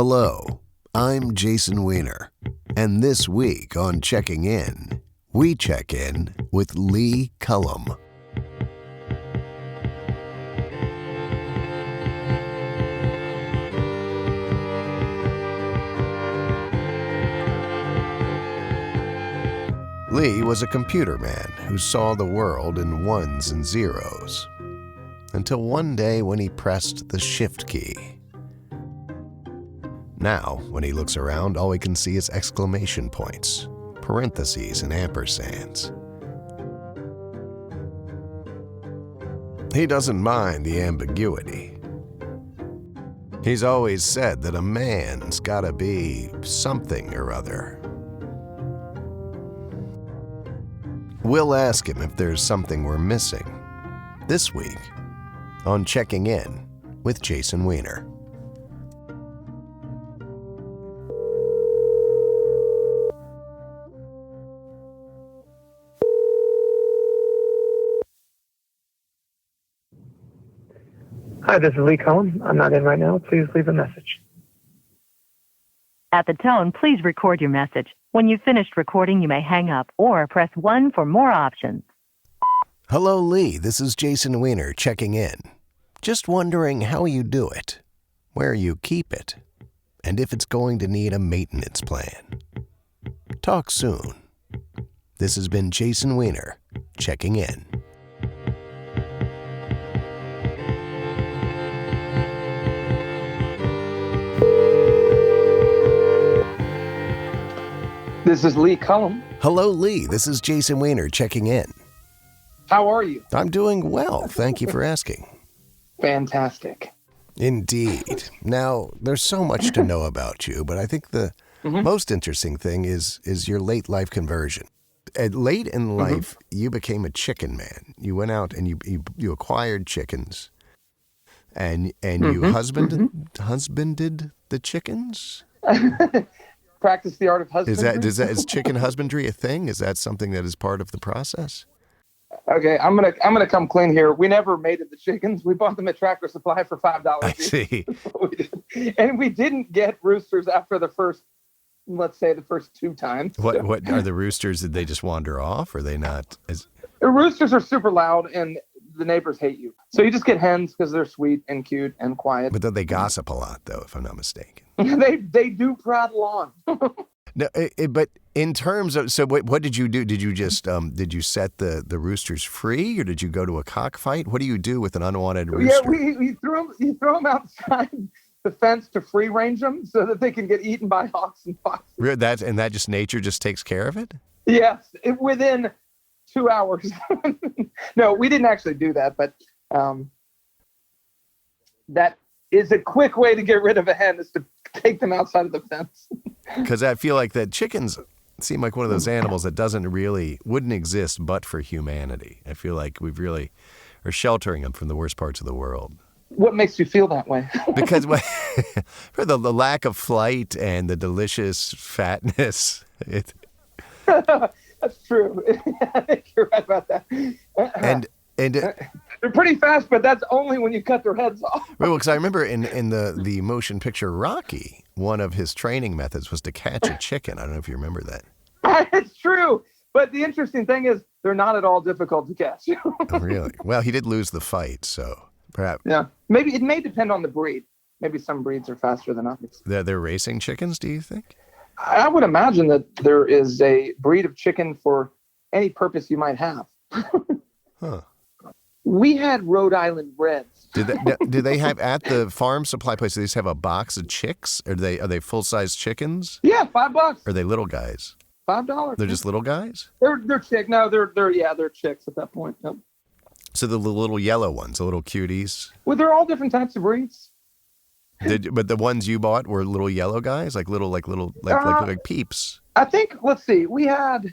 Hello, I'm Jason Weiner, and this week on Checking In, we check in with Lee Cullom. Lee was a computer man who saw the world in ones and zeros, until one day when he pressed the shift key. Now, when he looks around, all he can see is exclamation points, parentheses, and ampersands. He doesn't mind the ambiguity. He's always said that a man's gotta be something or other. We'll ask him if there's something we're missing this week on Checking In with Jason Weiner. Hi, this is Lee Cullom. I'm not in right now. Please leave a message. At the tone, please record your message. When you've finished recording, you may hang up or press 1 for more options. Hello, Lee. This is Jason Weiner checking in. Just wondering how you do it, where you keep it, and if it's going to need a maintenance plan. Talk soon. This has been Jason Weiner checking in. This is Lee Cullom. Hello, Lee. This is Jason Weiner checking in. How are you? I'm doing well. Thank you for asking. Fantastic. Indeed. Now, there's so much to know about you, but I think the most interesting thing is your late life conversion. Late in life, you became a chicken man. You went out and you acquired chickens, and you husbanded the chickens? Practice the art of husbandry. Is chicken husbandry a thing? Is that something that is part of the process? Okay, I'm gonna come clean here. We never mated the chickens. We bought them at Tractor Supply for $5. I see. And we didn't get roosters after the first 2 times. What are the roosters? Did they just wander off? Or are they not? The roosters are super loud, and the neighbors hate you. So you just get hens because they're sweet and cute and quiet. But they gossip a lot, though, if I'm not mistaken. they do prattle on. No, but in terms of, so what did you do? Did you just did you set the roosters free, or did you go to a cockfight? What do you do with an unwanted rooster? Yeah, you throw them outside the fence to free range them so that they can get eaten by hawks and foxes. That just nature just takes care of it? Yes, within 2 hours. No, we didn't actually do that, but that is a quick way to get rid of a hen, is to take them outside of the fence. Because I feel like that chickens seem like one of those animals that wouldn't exist but for humanity. I feel like we really are sheltering them from the worst parts of the world. What makes you feel that way? Because for the lack of flight and the delicious fatness. That's true. I think you're right about that. And they're pretty fast, but that's only when you cut their heads off. Well, because I remember in the motion picture Rocky, one of his training methods was to catch a chicken. I don't know if you remember that. It's true. But the interesting thing is they're not at all difficult to catch. Oh, really? Well, he did lose the fight, so perhaps. Yeah. Maybe it may depend on the breed. Maybe some breeds are faster than others. They're racing chickens, do you think? I would imagine that there is a breed of chicken for any purpose you might have. Huh. We had Rhode Island Reds. Do they have at the farm supply place? Do they just have a box of chicks? Are they full size chickens? Yeah, $5. Are they little guys? $5. They're just little guys. They're chick. No, they're chicks at that point. Yep. So the little yellow ones, the little cuties. Well, they're all different types of breeds. But the ones you bought were little yellow guys, like peeps. I think. Let's see. We had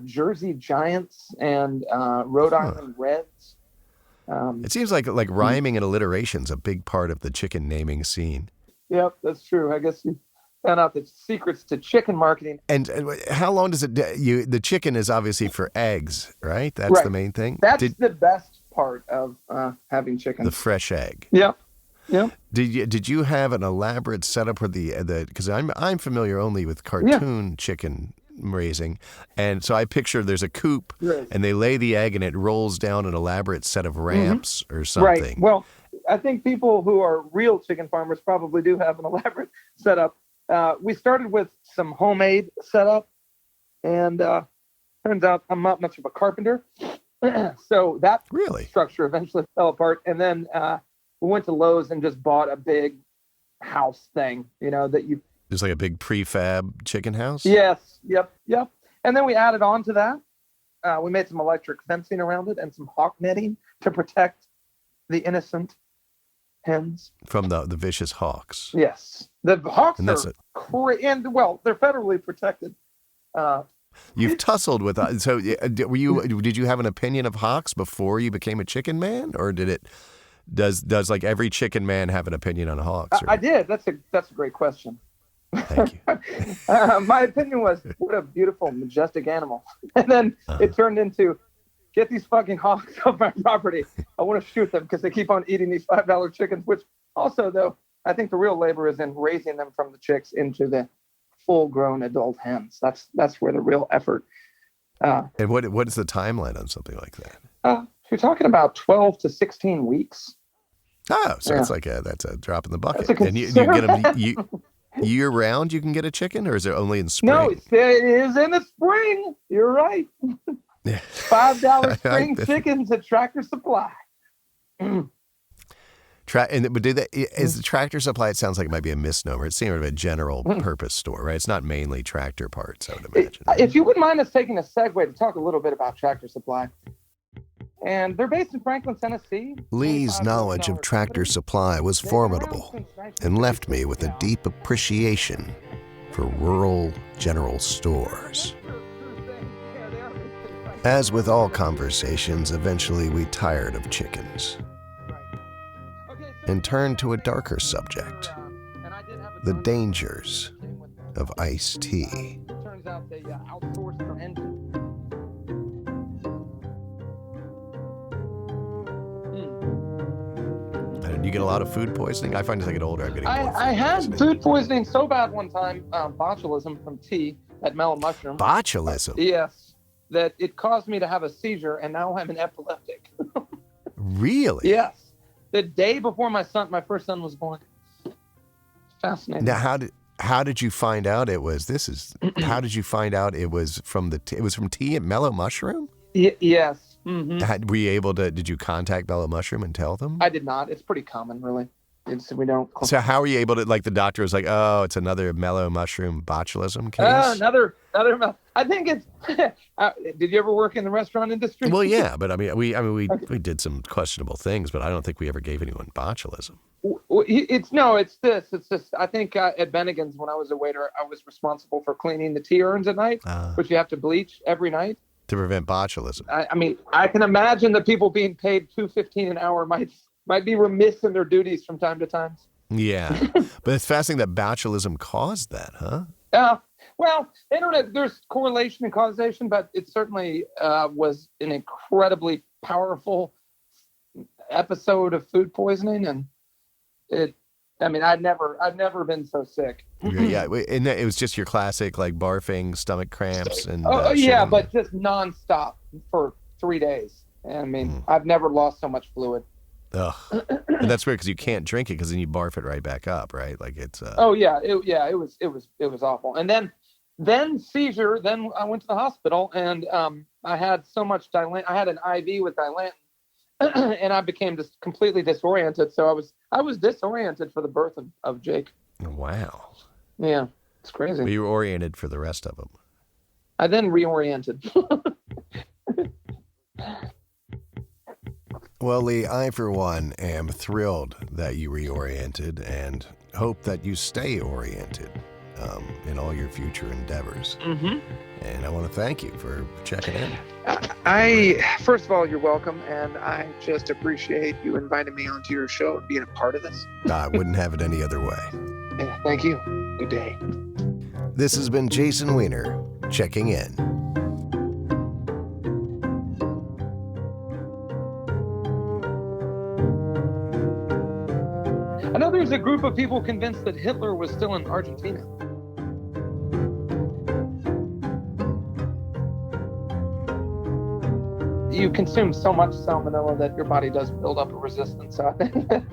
Jersey Giants and Rhode Island Reds. It seems like rhyming and alliteration is a big part of the chicken naming scene. Yep, that's true. I guess you found out the secrets to chicken marketing. And how long does it? The chicken is obviously for eggs, right? That's right. The main thing. That's the best part of having chicken. The fresh egg. Yeah. Yep. Did you have an elaborate setup where because I'm familiar only with cartoon chicken raising, and so I picture there's a coop and they lay the egg and it rolls down an elaborate set of ramps or something. Right. Well, I think people who are real chicken farmers probably do have an elaborate setup. We started with some homemade setup, and turns out I'm not much of a carpenter. So that structure eventually fell apart. And then we went to Lowe's and just bought a big house thing, that you... Just like a big prefab chicken house? Yes. Yep. And then we added on to that. We made some electric fencing around it and some hawk netting to protect the innocent hens. From the vicious hawks. Yes. The hawks and they're federally protected. You've tussled with so did you have an opinion of hawks before you became a chicken man, or does like every chicken man have an opinion on hawks? I did. That's a great question. Thank you. My opinion was, what a beautiful, majestic animal. And then it turned into, get these fucking hawks off my property. I want to shoot them because they keep on eating these $5 chickens, which also, though, I think the real labor is in raising them from the chicks into the full-grown adult hens. That's where the real effort. And what is the timeline on something like that? You're talking about 12 to 16 weeks. Oh, so it's like that's a drop in the bucket. And you get them year round. You can get a chicken, or is it only in spring? No, it is in the spring. You're right. $5 spring chickens at Tractor Supply. But is the Tractor Supply? It sounds like it might be a misnomer. It's sort of a general purpose store, right? It's not mainly tractor parts, I would imagine. If you wouldn't mind us taking a segue to talk a little bit about Tractor Supply. And they're based in Franklin, Tennessee. Lee's knowledge of Tractor Supply was formidable and left me with a deep appreciation for rural general stores. As with all conversations, eventually we tired of chickens and turned to a darker subject, the dangers of iced tea. Turns out they outsourced their engine. You get a lot of food poisoning? I find as I get older, I'm getting more food I had poisoning. food poisoning so bad one time, botulism from tea at Mellow Mushroom. Botulism? Yes. That it caused me to have a seizure, and now I'm an epileptic. Really? Yes. The day before my first son was born. Fascinating. Now, how did you find out it was? How did you find out it was from it was from tea at Mellow Mushroom? Yes. Mm-hmm. Were you able to? Did you contact Mellow Mushroom and tell them? I did not. It's pretty common, really. We don't. So how were you able to? Like the doctor was like, "Oh, it's another Mellow Mushroom botulism case." Another. I think it's. Did you ever work in the restaurant industry? Well, yeah, but we did some questionable things, but I don't think we ever gave anyone botulism. It's this. It's just. I think at Bennigan's when I was a waiter, I was responsible for cleaning the tea urns at night, which you have to bleach every night. To prevent botulism. I can imagine that people being paid $2.15 an hour might be remiss in their duties from time to time. Yeah, but it's fascinating that botulism caused that, huh? Well, they don't know. There's correlation and causation, but it certainly was an incredibly powerful episode of food poisoning, and I've never been so sick. Yeah, and it was just your classic like barfing, stomach cramps, and yeah, but just nonstop for 3 days. And I've never lost so much fluid. Ugh, and that's weird because you can't drink it because then you barf it right back up, right? Like it's. Oh yeah, it was awful. And then seizure. Then I went to the hospital, and I had so much Dilantin. I had an IV with Dilantin. And I became just completely disoriented. So I was disoriented for the birth of Jake. Wow. Yeah, it's crazy. But you were oriented for the rest of them. I then reoriented. Well, Lee, I for one am thrilled that you reoriented and hope that you stay oriented in all your future endeavors. Mm-hmm. And I want to thank you for checking in. First of all, you're welcome, and I just appreciate you inviting me onto your show and being a part of this. I wouldn't have it any other way. Yeah, thank you. Good day. This has been Jason Weiner checking in. was a group of people convinced that Hitler was still in Argentina. You consume so much salmonella that your body does build up a resistance. So I think that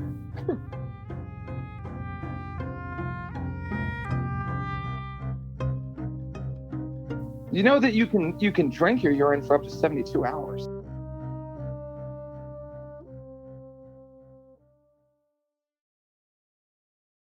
you know that you can drink your urine for up to 72 hours.